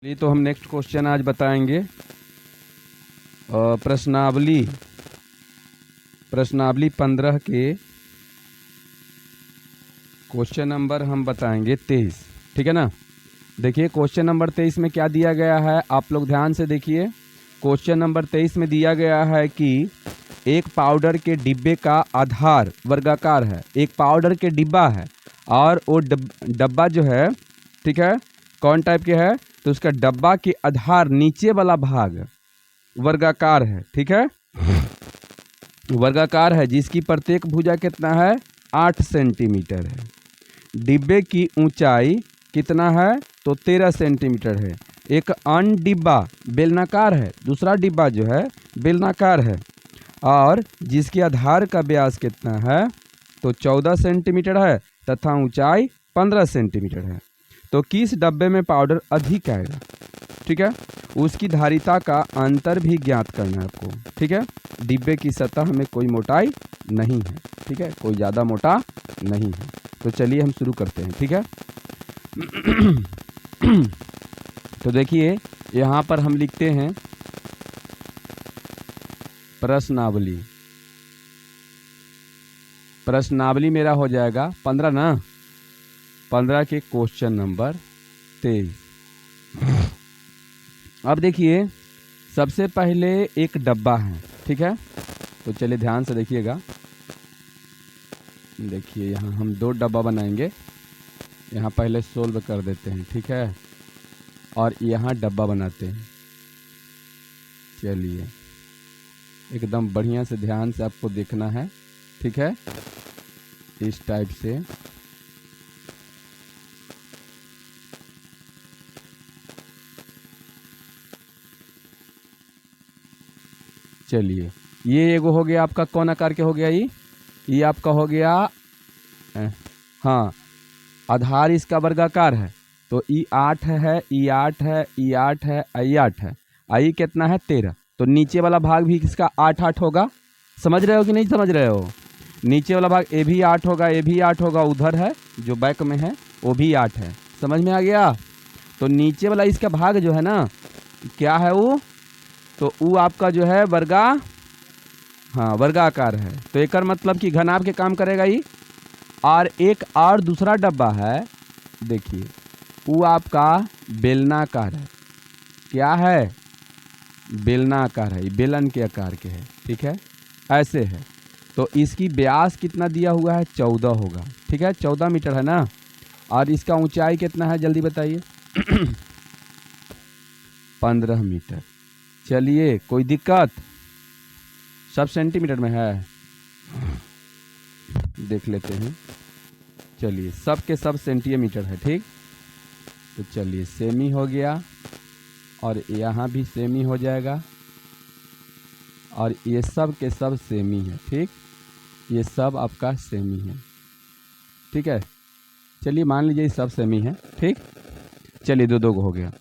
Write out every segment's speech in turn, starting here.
चलिए तो हम नेक्स्ट क्वेश्चन आज बताएंगे। प्रश्नावली 15 के क्वेश्चन नंबर हम बताएंगे 23। ठीक है ना। देखिए क्वेश्चन नंबर 23 में क्या दिया गया है, आप लोग ध्यान से देखिए। क्वेश्चन नंबर 23 में दिया गया है कि एक पाउडर के डिब्बे का आधार वर्गाकार है। एक पाउडर के डिब्बा है और वो डब्बा जो है, ठीक है, कौन टाइप के है, तो उसका डब्बा के आधार नीचे वाला भाग वर्गाकार है। ठीक है, वर्गाकार है जिसकी प्रत्येक भुजा कितना है, 8 सेंटीमीटर है। डिब्बे की ऊंचाई कितना है, तो 13 सेंटीमीटर है। एक अन्य डिब्बा बेलनाकार है, दूसरा डिब्बा जो है बेलनाकार है और जिसके आधार का व्यास कितना है, तो 14 सेंटीमीटर है तथा ऊंचाई 15 सेंटीमीटर है। तो किस डब्बे में पाउडर अधिक आएगा। ठीक है, उसकी धारिता का अंतर भी ज्ञात करना है आपको। ठीक है, डिब्बे की सतह में कोई मोटाई नहीं है। ठीक है, कोई ज़्यादा मोटा नहीं है। तो चलिए हम शुरू करते हैं। ठीक है तो देखिए यहाँ पर हम लिखते हैं प्रश्नावली। प्रश्नावली मेरा हो जाएगा 15 ना, 15 के क्वेश्चन नंबर 23। अब देखिए सबसे पहले एक डब्बा है। ठीक है, तो चलिए ध्यान से देखिएगा। देखिए यहाँ हम 2 डब्बा बनाएंगे। यहाँ पहले सोल्व कर देते हैं। ठीक है, और यहाँ डब्बा बनाते हैं। चलिए एकदम बढ़िया से ध्यान से आपको देखना है। ठीक है, इस टाइप से चलिए ये एगो हो गया आपका, कौन आकार के हो गया, ये आपका हो गया, हाँ, आधार इसका वर्गाकार है। तो E8 है, E8 है, E8 है, I8 है। I कितना है, 13। तो नीचे वाला भाग भी इसका 8 होगा। समझ रहे हो कि नहीं समझ रहे हो। नीचे वाला भाग ये भी 8 होगा, ये भी 8 होगा, उधर है जो बैक में है वो भी 8 है। समझ में आ गया। तो नीचे वाला इसका भाग जो है ना, क्या है वो, तो वो आपका जो है वर्गाकार है। तो एक मतलब कि घनाभ के काम करेगा ये। और एक और दूसरा डब्बा है, देखिए वो आपका बेलनाकार है। क्या है, बेलनाकार है, बेलन के आकार के है। ठीक है, ऐसे है। तो इसकी व्यास कितना दिया हुआ है, 14 होगा। ठीक है, 14 मीटर है ना। और इसका ऊंचाई कितना है, जल्दी बताइए 15 मीटर। चलिए कोई दिक्कत, सब सेंटीमीटर में है, देख लेते हैं। चलिए सब के सब सेंटीमीटर है। ठीक, तो चलिए सेमी हो गया और यहाँ भी सेमी हो जाएगा और ये सब के सब सेमी है। ठीक, ये सब आपका सेमी है। ठीक है, चलिए मान लीजिए सब सेमी है। ठीक, चलिए दो को हो गया।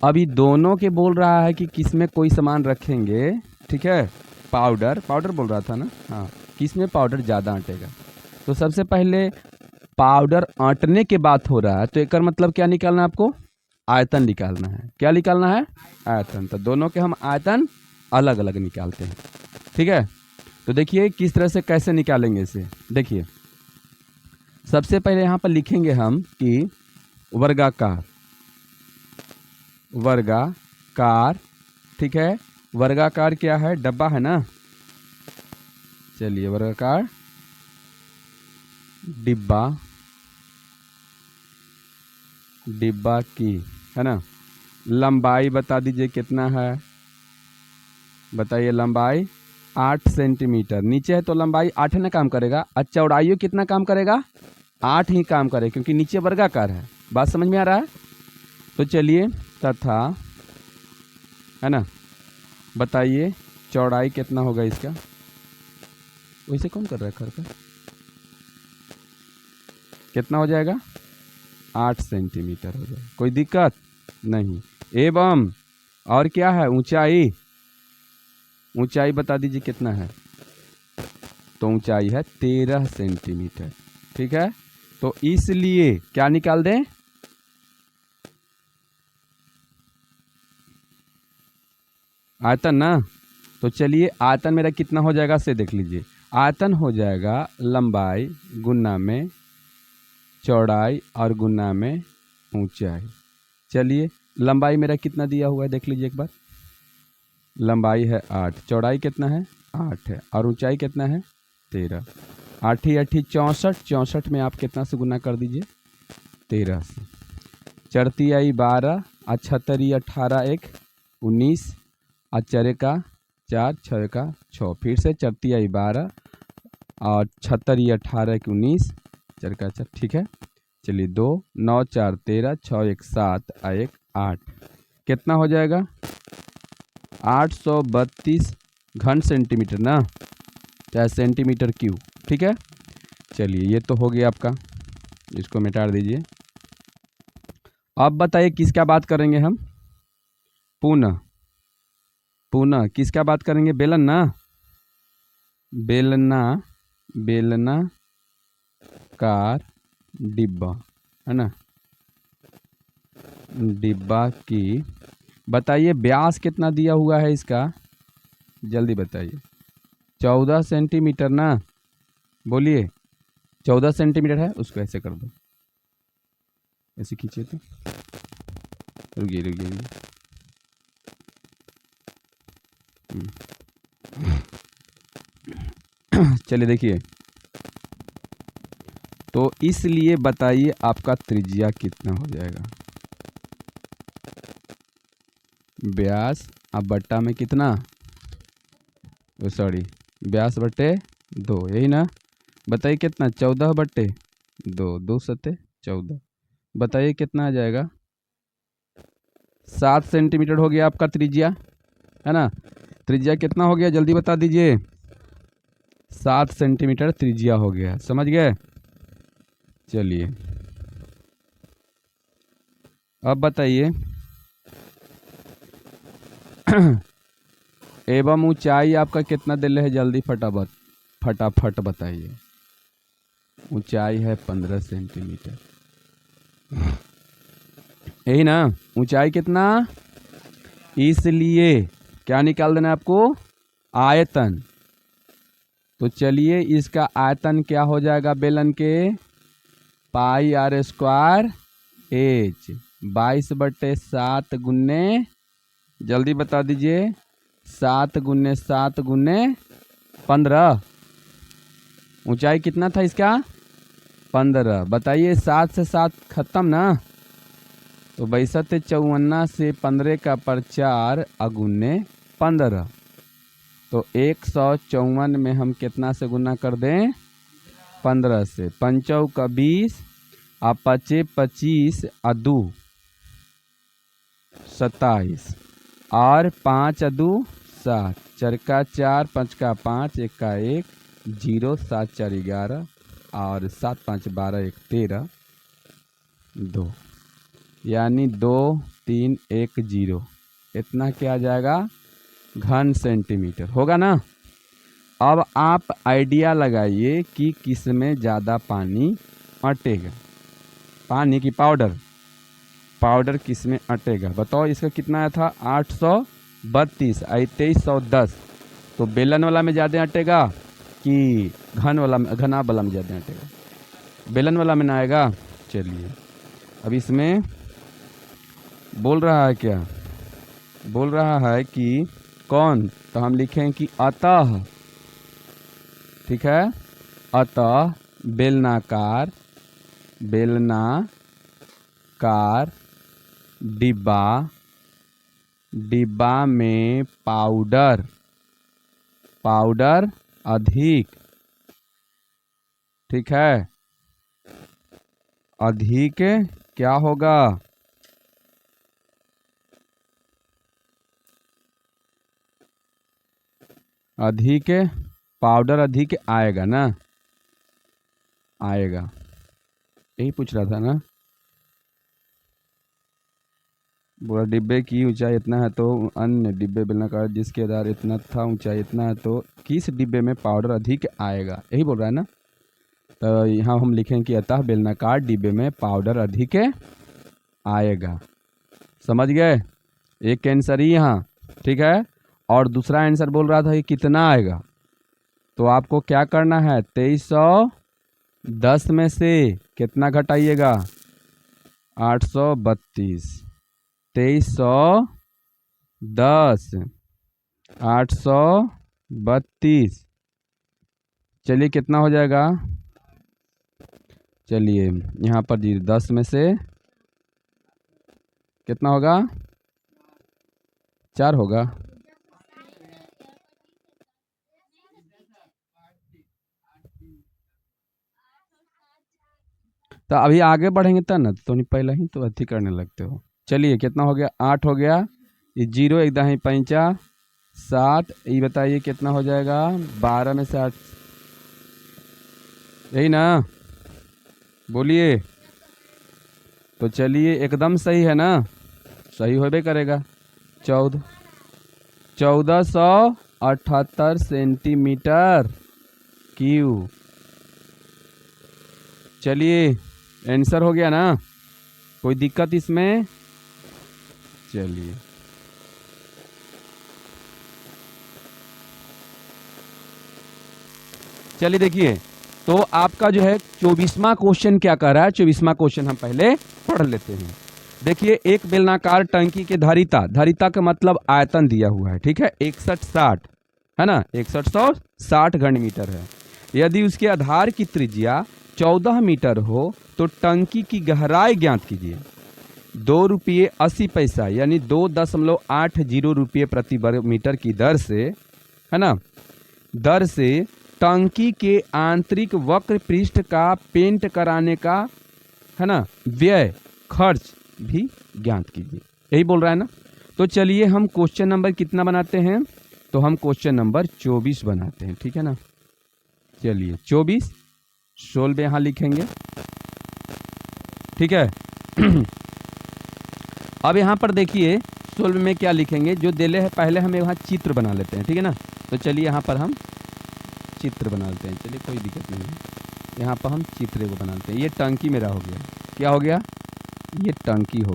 अभी दोनों के बोल रहा है कि किस में कोई सामान रखेंगे। ठीक है, पाउडर बोल रहा था ना, हाँ, किस में पाउडर ज़्यादा आटेगा। तो सबसे पहले पाउडर आटने के बात हो रहा है, तो एक मतलब क्या निकालना है आपको, आयतन निकालना है। क्या निकालना है, आयतन। तो दोनों के हम आयतन अलग अलग निकालते हैं। ठीक है, तो देखिए किस तरह से कैसे निकालेंगे इसे। देखिए सबसे पहले यहाँ पर लिखेंगे हम कि वर्गाकार। ठीक है, वर्गाकार क्या है, डब्बा है ना। चलिए वर्गाकार डिब्बा की, है ना, लंबाई बता दीजिए कितना है, बताइए। लंबाई 8 सेंटीमीटर। नीचे है तो लंबाई 8 ना काम करेगा, और चौड़ाई कितना काम करेगा, 8 ही काम करेगा, क्योंकि नीचे वर्गाकार है। बात समझ में आ रहा है। तो चलिए तथा, है ना, बताइए चौड़ाई कितना होगा इसका। वैसे कौन कर रहा है खर का, कितना हो जाएगा, 8 सेंटीमीटर हो जाएगा, कोई दिक्कत नहीं। एवं और क्या है, ऊंचाई बता दीजिए कितना है, तो ऊंचाई है 13 सेंटीमीटर। ठीक है, तो इसलिए क्या निकाल दें, आयतन ना। तो चलिए आयतन मेरा कितना हो जाएगा से देख लीजिए। आयतन हो जाएगा लंबाई गुना में चौड़ाई और गुना में ऊंचाई। चलिए लंबाई मेरा कितना दिया हुआ है देख लीजिए एक बार। लंबाई है 8, चौड़ाई कितना है 8 है, और ऊंचाई कितना है 13। 8 8 64, 64 में आप कितना से गुना कर दीजिए 13 से। चरती आई 12, अठहत्तरी 18 1 19, और चरे का 4 6 का 6, फिर से चरती आई 12 और 76 18 1 19, चर का 4, ठीक है। चलिए 2 9 4 13 6 1 7 1 8, कितना हो जाएगा 832 घन सेंटीमीटर ना, चाहे सेंटीमीटर क्यूब, ठीक है। चलिए ये तो हो गया आपका, इसको मिटा दीजिए। अब बताइए किसका बात करेंगे हम, पुनः पुनः किसका बात करेंगे, बेलन ना, बेलना बेलनाकार डिब्बा है ना, डिब्बा की बताइए व्यास कितना दिया हुआ है इसका, जल्दी बताइए। 14 सेंटीमीटर ना, बोलिए 14 सेंटीमीटर है, उसको ऐसे कर दो, ऐसे खींचिए तो, रुकिए रुकिए चलिए देखिए, तो इसलिए बताइए आपका त्रिज्या कितना हो जाएगा, व्यास अब बट्टा में कितना, सॉरी व्यास बट्टे 2, यही ना, बताइए कितना 14 बट्टे 2, 2 सत्ते 14, बताइए कितना आ जाएगा 7 सेंटीमीटर हो गया आपका त्रिज्या, है ना। त्रिज्या कितना हो गया जल्दी बता दीजिए, 7 सेंटीमीटर त्रिज्या हो गया, समझ गए। चलिए अब बताइए एवं ऊंचाई आपका कितना दिल है, जल्दी फटाफट बताइए। ऊंचाई है 15 सेंटीमीटर, यही ना, ऊंचाई कितना, इसलिए क्या निकाल देना है आपको, आयतन। तो चलिए इसका आयतन क्या हो जाएगा बेलन के, पाई r स्क्वायर h, 22/7 गुन्ने, जल्दी बता दीजिए 7 गुन्ने 7 गुन्ने 15, ऊंचाई कितना था इसका 15, बताइए 7 से 7 खत्म ना, तो 62 54 से 15 का पर 4 अगुन्ने 15, तो 154 में हम कितना से गुना कर दें 15 से, 5 का 20 और 5 25 और 2 27 और 5 2 7, 4 का 4 5 का 5 1 का 1 0 7 4 11 और 7 5 12 1 13 2, यानी 2 3 1 0, इतना क्या आ जाएगा घन सेंटीमीटर होगा ना। अब आप आइडिया लगाइए कि किस में ज़्यादा पानी अटेगा, पानी की पाउडर किस में अटेगा, बताओ। इसका कितना आया था 832 आई 2310, तो बेलन वाला में ज़्यादा अटेगा कि घना वाला में ज़्यादा अटेगा, बेलन वाला में ना आएगा। चलिए अब इसमें बोल रहा है क्या, बोल रहा है कि कौन, तो हम लिखें कि अतः, ठीक है, अतः बेलनाकार डिब्बा में पाउडर अधिक, ठीक है, अधिक क्या होगा, अधिक पाउडर अधिक आएगा ना, आएगा, यही पूछ रहा था ना। पूरा डिब्बे की ऊंचाई इतना है तो अन्य डिब्बे बेलनाकार जिसके आधार इतना था ऊंचाई इतना है, तो किस डिब्बे में पाउडर अधिक आएगा, यही बोल रहा है ना। तो यहाँ हम लिखें कि अतः बेलनाकार डिब्बे में पाउडर अधिक आएगा, समझ गए, एक आंसर ही यहाँ, ठीक है। और दूसरा आंसर बोल रहा था कि कितना आएगा, तो आपको क्या करना है, 2310 में से कितना घटाइएगा, 832। 2310 832, चलिए कितना हो जाएगा, चलिए यहाँ पर जी 10 में से कितना होगा, 4 होगा। तो अभी आगे बढ़ेंगे तब ना, तो नहीं पहले ही तो अथी करने लगते हो। चलिए कितना हो गया, 8 हो गया, ये 0 एक दही 5 60, ये बताइए कितना हो जाएगा, 12 में से 8, यही ना, बोलिए। तो चलिए एकदम सही है ना, सही होबे करेगा। 1478 सेंटीमीटर क्यूब। चलिए आंसर हो गया ना, कोई दिक्कत इसमें, चलिए चलिए देखिए, तो आपका जो है 24वां क्वेश्चन क्या कर रहा है, 24वां क्वेश्चन हम पहले पढ़ लेते हैं। देखिए एक बेलनाकार टंकी के धारिता, धारिता का मतलब आयतन दिया हुआ है, ठीक है, 6160 है ना, 6160 घन मीटर है। यदि उसके आधार की त्रिज्या 14 मीटर हो तो टंकी की गहराई ज्ञात कीजिए। 2 रुपये 80 पैसा यानी 2.80 रुपये प्रति वर्ग मीटर की दर से, है ना, दर से टंकी के आंतरिक वक्र पृष्ठ का पेंट कराने का, है ना, व्यय खर्च भी ज्ञात कीजिए, यही बोल रहा है ना। तो चलिए हम क्वेश्चन नंबर कितना बनाते हैं, तो हम क्वेश्चन नंबर 24 बनाते हैं, ठीक है ना। चलिए 24 16 यहाँ लिखेंगे, ठीक है। अब यहाँ पर देखिए 16 में क्या लिखेंगे, जो दिले है पहले हम यहाँ चित्र बना लेते हैं, ठीक है ना। तो चलिए यहाँ पर हम चित्र बना लेते हैं, चलिए कोई दिक्कत नहीं है, यहाँ पर हम चित्र को बनाते हैं। ये टंकी मेरा हो गया, क्या हो गया, ये टंकी हो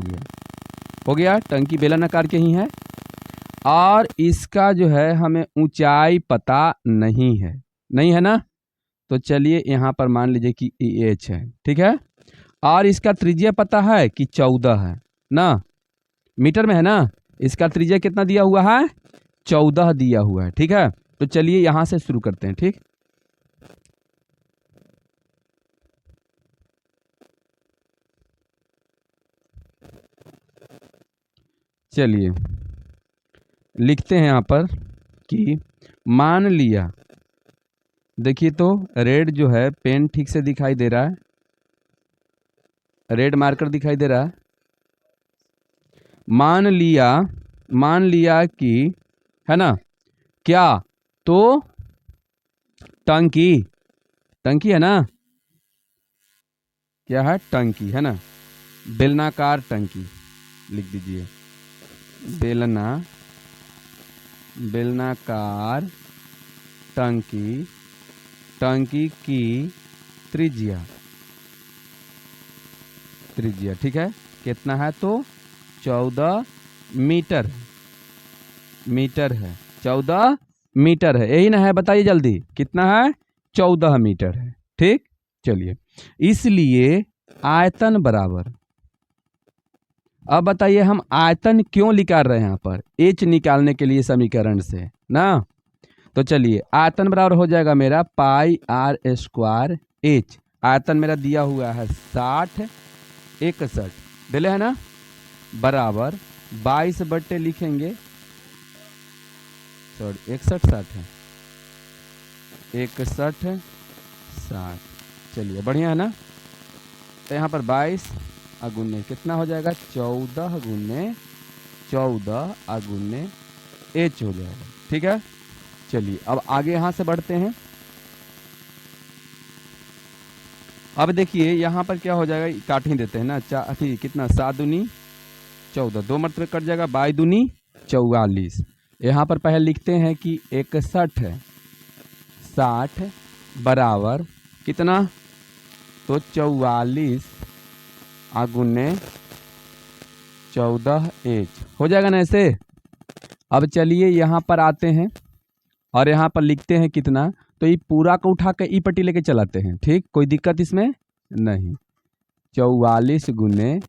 गया, टंकी बेलनाकार के ही है, और इसका जो है हमें ऊंचाई पता नहीं है, नहीं है ना। तो चलिए यहाँ पर मान लीजिए कि एच है, ठीक है, और इसका त्रिज्या पता है कि 14 है ना, मीटर में है ना, इसका त्रिज्या कितना दिया हुआ है, 14 दिया हुआ है, ठीक है। तो चलिए यहां से शुरू करते हैं, ठीक। चलिए लिखते हैं यहां पर कि मान लिया, देखिए तो रेड जो है पेन ठीक से दिखाई दे रहा है, रेड मार्कर दिखाई दे रहा है। मान लिया कि, है ना, क्या, तो टंकी है ना, क्या है, टंकी है ना, बेलनाकार टंकी लिख दीजिए, बेलनाकार टंकी की त्रिज्या, ठीक है, कितना है, तो 14 मीटर है, 14 मीटर है, यही ना है, बताइए जल्दी कितना है, 14 मीटर है, ठीक। चलिए इसलिए आयतन बराबर, अब बताइए हम आयतन क्यों निकाल रहे हैं यहाँ पर, एच निकालने के लिए समीकरण से ना। तो चलिए आयतन बराबर हो जाएगा मेरा पाई आर स्क्वायर एच, आयतन मेरा दिया हुआ है 60 61 दिले है ना, बराबर 22 बट्टे लिखेंगे, सॉरी 61 60 है, 61 60, चलिए बढ़िया है ना। तो यहाँ पर 22 अगुने कितना हो जाएगा, 14 अगुने एच हो जाएगा, ठीक है। चलिए अब आगे यहाँ से बढ़ते हैं। अब देखिए यहाँ पर क्या हो जाएगा, काट ही देते हैं ना, अथी कितना, 7 दूनी 14, 2 मरतबे कट जाएगा, 22 दूनी 44। यहाँ पर पहले लिखते हैं कि 61 है, 60 बराबर कितना, तो 44 अगुने 14 एच हो जाएगा ना ऐसे। अब चलिए यहाँ पर आते हैं और यहाँ पर लिखते हैं कितना, तो ये पूरा को उठा के ई पट्टी लेके चलाते हैं, ठीक, कोई दिक्कत इसमें नहीं। 44 गुने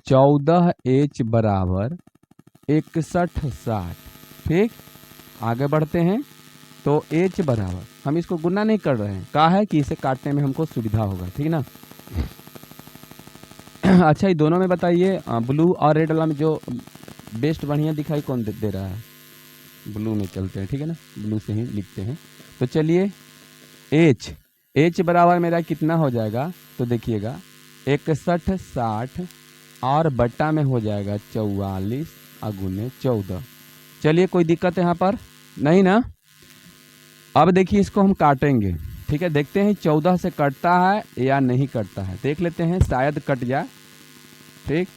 14H बराबर 6160, ठीक। आगे बढ़ते हैं तो H बराबर, हम इसको गुना नहीं कर रहे हैं, कहा है कि इसे काटने में हमको सुविधा होगा, ठीक ना। अच्छा, ये दोनों में बताइए ब्लू और रेड वाला में जो बेस्ट बढ़िया दिखाई कौन दे रहा है? ब्लू में चलते हैं, ठीक है ना, ब्लू से ही लिखते हैं। तो चलिए H बराबर मेरा कितना हो जाएगा, तो देखिएगा 6160 और बट्टा में हो जाएगा 44 गुने 14। चलिए, कोई दिक्कत है यहाँ पर नहीं ना। अब देखिए इसको हम काटेंगे, ठीक है, देखते हैं 14 से कटता है या नहीं कटता है, देख लेते हैं, शायद कट जाए, ठीक।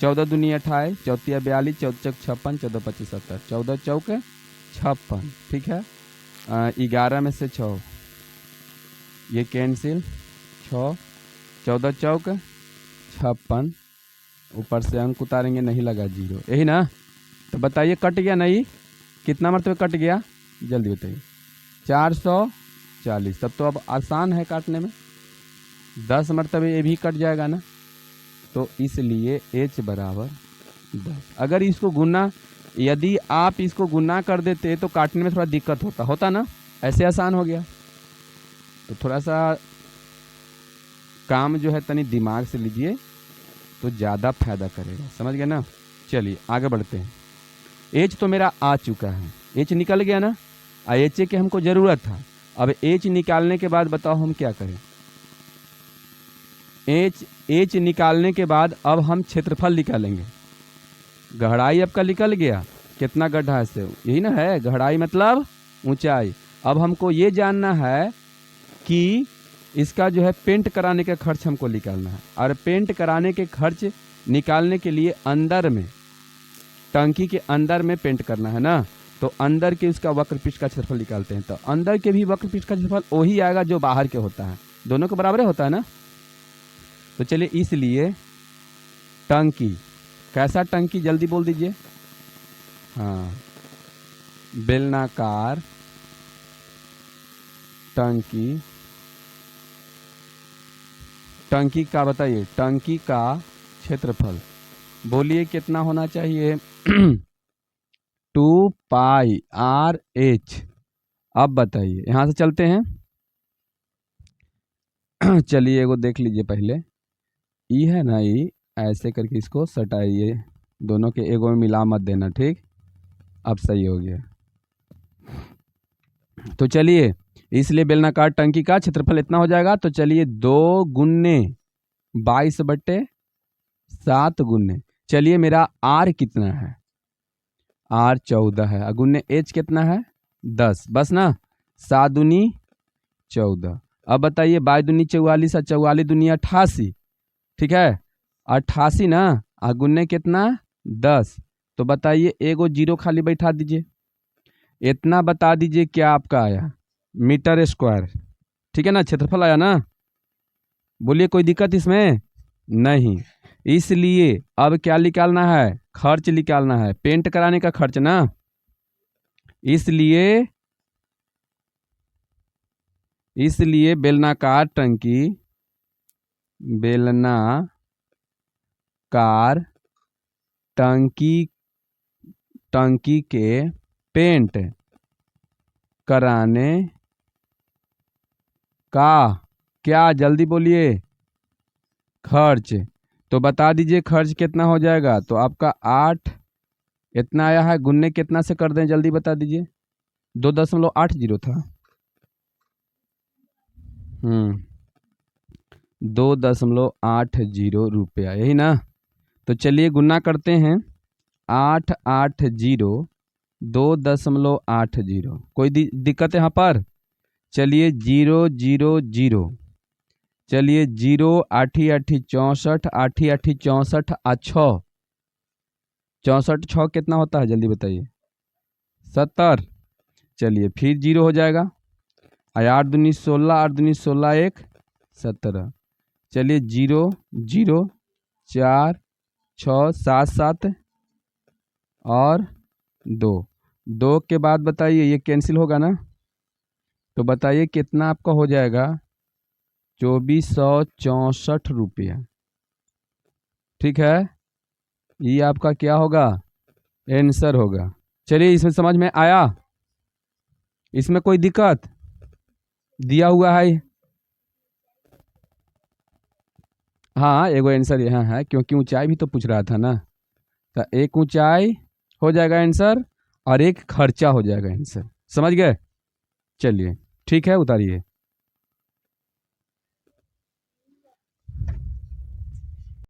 14 दूनी 28, 14 42, 14 56, 14 25 70, 14 चौक 56, ठीक है। 11 में से 6 ये कैंसिल, 6, 14 चौक 56, ऊपर से अंक उतारेंगे, नहीं लगा 0, यही ना। तो बताइए कट गया नहीं, कितना मरतबे कट गया, जल्दी बताइए। 440, तब तो अब आसान है काटने में, 10 मरतबे ये भी कट जाएगा ना, तो इसलिए H बराबर 10। अगर इसको गुना, यदि आप इसको गुना कर देते तो काटने में थोड़ा दिक्कत होता ना, ऐसे आसान हो गया। तो थोड़ा सा काम जो है तनी दिमाग से लीजिए तो ज़्यादा फायदा करेगा, समझ गए ना। चलिए आगे बढ़ते हैं। H तो मेरा आ चुका है, H निकल गया ना, H के हमको ज़रूरत था। अब H निकालने के बाद बताओ हम क्या करें। H निकालने के बाद अब हम क्षेत्रफल निकालेंगे। गहराई आपका निकल गया, कितना गड्ढा है से, यही ना है, गहराई मतलब ऊंचाई। अब हमको ये जानना है कि इसका जो है पेंट कराने का खर्च हमको निकालना है, और पेंट कराने के खर्च निकालने के लिए अंदर में, टंकी के अंदर में पेंट करना है ना, तो अंदर के उसका वक्रपृष्ठ का क्षेत्रफल निकालते हैं। तो अंदर के भी वक्रपृष्ठ का क्षेत्रफल वही आएगा जो बाहर के होता है, दोनों के बराबर होता है ना। तो चलिए, इसलिए टंकी, कैसा टंकी जल्दी बोल दीजिए, हाँ, बेलनाकार टंकी, टंकी का बताइए, टंकी का क्षेत्रफल बोलिए कितना होना चाहिए, 2πRH। अब बताइए, यहां से चलते हैं। चलिए एगो देख लीजिए पहले, ई है ना, ई ऐसे करके इसको सटाइए, दोनों के एगो में मिला मत देना, ठीक। अब सही हो गया। तो चलिए, इसलिए बेलनाकार टंकी का क्षेत्रफल इतना हो जाएगा। तो चलिए 2 गुने 22/7 गुने, चलिए मेरा R कितना है, R 14 है, गुने H कितना है 10, बस ना, 7 दूनी 14। अब बताइए 22 दूनी 44 और 44 दूनी 88, ठीक है, 88 ना, गुने कितना 10। तो बताइए एगो 0 खाली बैठा दीजिए, इतना बता दीजिए क्या आपका आया, मीटर स्क्वायर, ठीक है ना, क्षेत्रफल आया ना। बोलिए कोई दिक्कत इसमें नहीं। इसलिए अब क्या निकालना है, खर्च निकालना है, पेंट कराने का खर्च ना। इसलिए बेलनाकार टंकी, बेलनाकार टंकी के पेंट कराने का, क्या जल्दी बोलिए, खर्च। तो बता दीजिए खर्च कितना हो जाएगा। तो आपका 8 इतना आया है, गुन्ने कितना से कर दें, जल्दी बता दीजिए। 2.80 था, 2.80 रुपया, यही ना। तो चलिए गुन्ना करते हैं, 880 2.80, कोई दिक्कत है यहाँ पर। चलिए 0 0 0, चलिए 0 8 8 64, 8 8 64 और 6, 64 6 कितना होता है, जल्दी बताइए, 70। चलिए फिर 0 हो जाएगा, 8 दूनी 16, 8 दूनी 16 1 17। चलिए 0 0 4 6 7 7 और 2, 2 के बाद बताइए, ये कैंसिल होगा ना, तो बताइए कितना आपका हो जाएगा, 2464 रुपया। ठीक है, ये आपका क्या होगा, आंसर होगा। चलिए, इसमें समझ में आया, इसमें कोई दिक्कत दिया हुआ है? हाँ, एगो आंसर यहाँ है, क्योंकि ऊंचाई भी तो पूछ रहा था ना, तो एक ऊंचाई हो जाएगा आंसर और एक खर्चा हो जाएगा आंसर। समझ गए? चलिए ठीक है, उतारिए।